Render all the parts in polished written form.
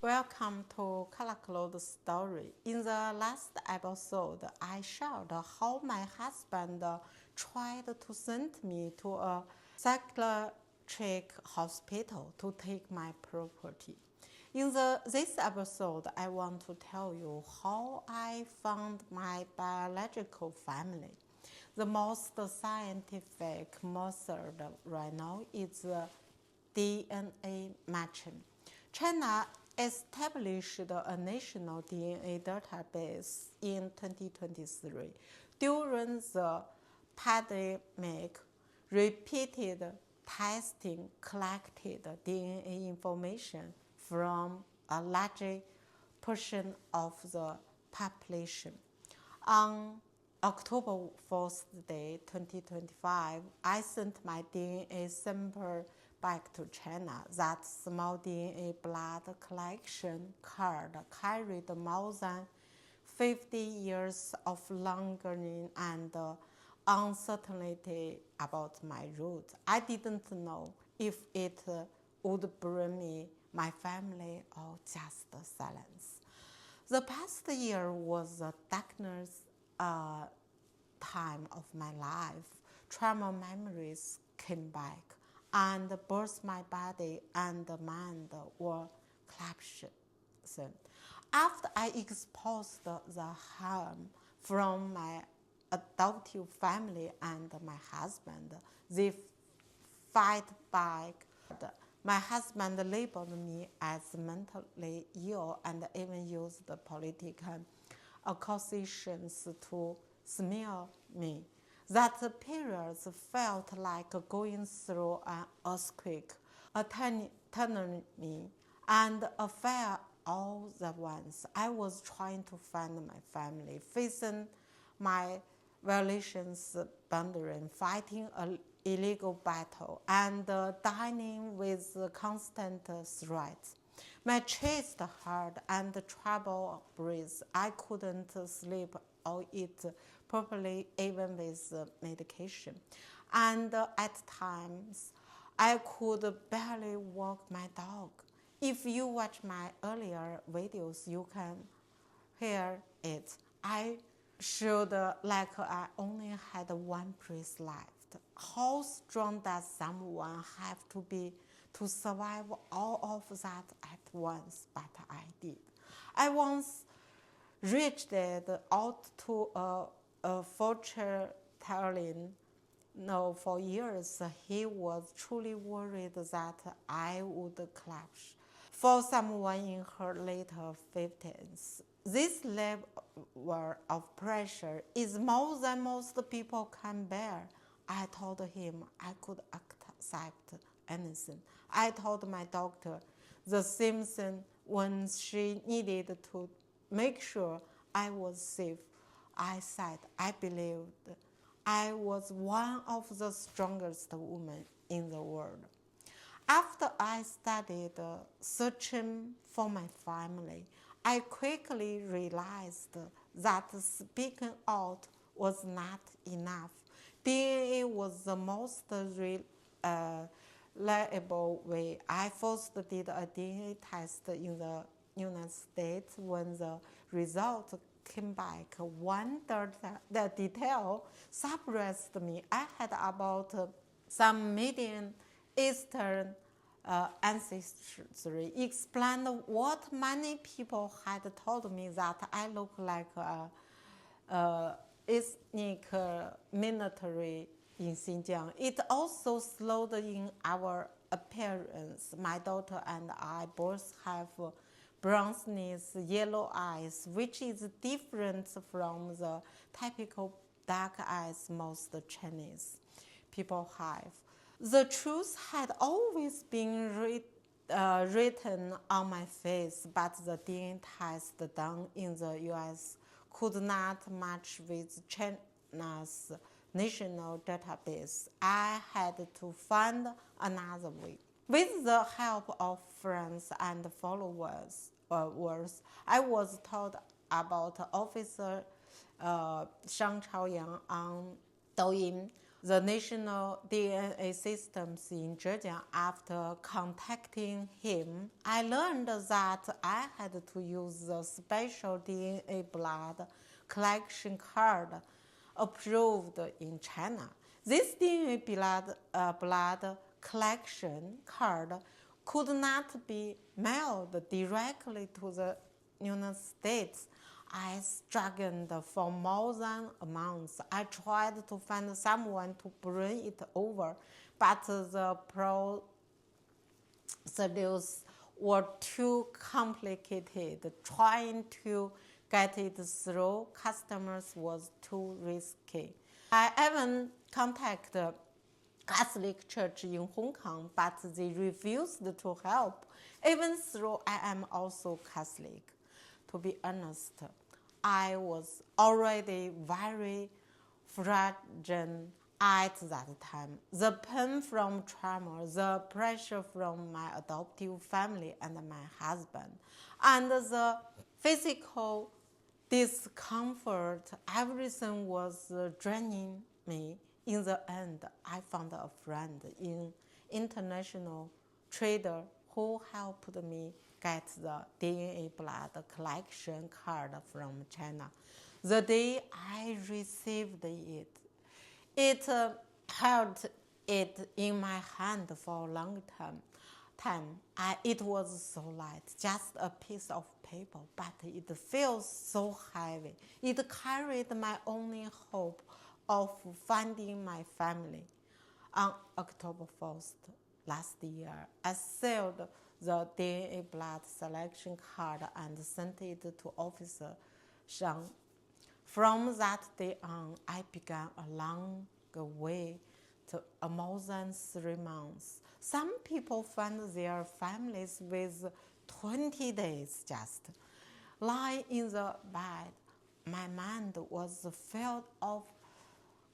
Welcome to ColorCloud story. In the last episode, I shared how my husband tried to send me to a psychiatric hospital to take my property. In this episode, I want to tell you how I found my biological family. The most scientific method right now is DNA matching. China established a national DNA database in 2023. During the pandemic, repeated testing collected DNA information from a large portion of the population. On October 4th, 2025, I sent my DNA sample back to China. That small DNA blood collection card carried more than 50 years of longing and uncertainty about my route. I didn't know if it would bring me my family or just silence. The past year was the darkest time of my life. Trauma memories came back, and both my body and mind were collapsed. After I exposed the harm from my adoptive family and my husband, they fight back. My husband labeled me as mentally ill and even used political accusations to smear me. That period felt like going through an earthquake, a tsunami, and a fire all at once. I was trying to find my family, facing my violations boundary, fighting an illegal battle, and dining with constant threats. My chest hurt and trouble breathe. I couldn't sleep or eat properly, even with medication. And at times, I could barely walk my dog. If you watch my earlier videos, you can hear it. I showed like I only had one breath left. How strong does someone have to be to survive all of that at once? But I did. I once reached out to a fortune telling. No, for years he was truly worried that I would collapse. For someone in her later 50s, this level of pressure is more than most people can bear. I told him I could accept anything. I told my doctor the same thing when she needed to make sure I was safe. I said I believed I was one of the strongest women in the world. After I started searching for my family, I quickly realized that speaking out was not enough. DNA was the most reliable way. I first did a DNA test in the United States. When the result came back, the detail surprised me. I had about some Middle Eastern ancestry. Explained what many people had told me, that I look like a ethnic military in Xinjiang. It also slowed in our appearance. My daughter and I both have brownness, yellow eyes, which is different from the typical dark eyes most Chinese people have. The truth had always been written on my face, but the DNA test done in the US could not match with China's national database. I had to find another way. With the help of friends and followers, I was told about Officer Shang Chaoyang on Douyin, the national DNA systems in Zhejiang. After contacting him, I learned that I had to use the special DNA blood collection card approved in China. This DNA blood collection card could not be mailed directly to the United States. I struggled for more than a month. I tried to find someone to bring it over, but the procedures were too complicated. Trying to get it through customers was too risky. I even contacted Catholic Church in Hong Kong, but they refused to help, even though I am also Catholic. To be honest, I was already very fragile at that time. The pain from trauma, the pressure from my adoptive family and my husband, and the physical discomfort, everything was draining me. In the end, I found a friend in international trader who helped me get the DNA blood collection card from China. The day I received it, it held it in my hand for a long time. It was so light, just a piece of paper, but it feels so heavy. It carried my only hope of finding my family. On October 1st last year, I sealed the DNA blood selection card and sent it to Officer Shang. From that day on, I began a long way to more than 3 months. Some people find their families with 20 days just. Lying in the bed, my mind was filled of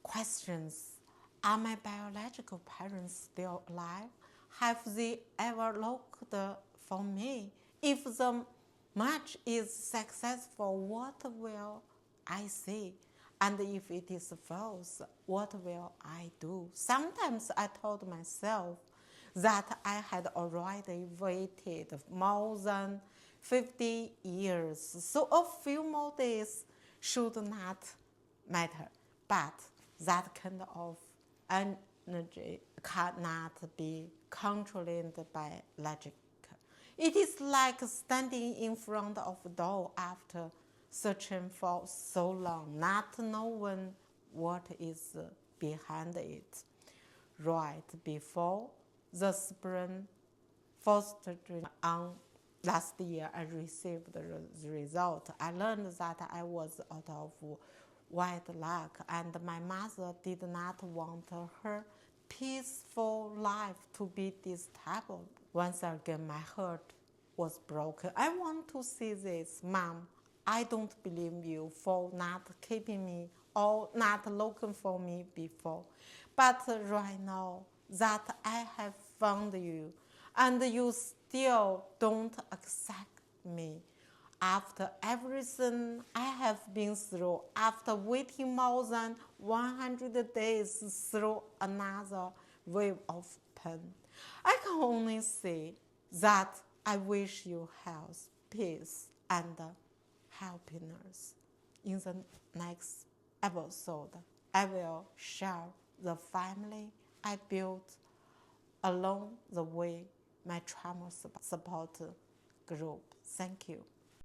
questions. Are my biological parents still alive? Have they ever looked for me? If the match is successful, what will I say? And if it is false, what will I do? Sometimes I told myself that I had already waited more than 50 years, so a few more days should not matter. But that kind of energy cannot be controlled by logic. It is like standing in front of a door after searching for so long, not knowing what is behind it. Right before the spring fostering on last year, I received the result. I learned that I was out of wedlock, and my mother did not want her peaceful life to be disturbed. Once again, my heart was broken. I want to say this, Mom, I don't blame you for not keeping me or not looking for me before. But right now that I have found you and you still don't accept me, after everything I have been through, after waiting more than 100 days through another wave of pain, I can only say that I wish you health, peace, and happiness. In the next episode, I will share the family I built along the way, my trauma support group. Thank you.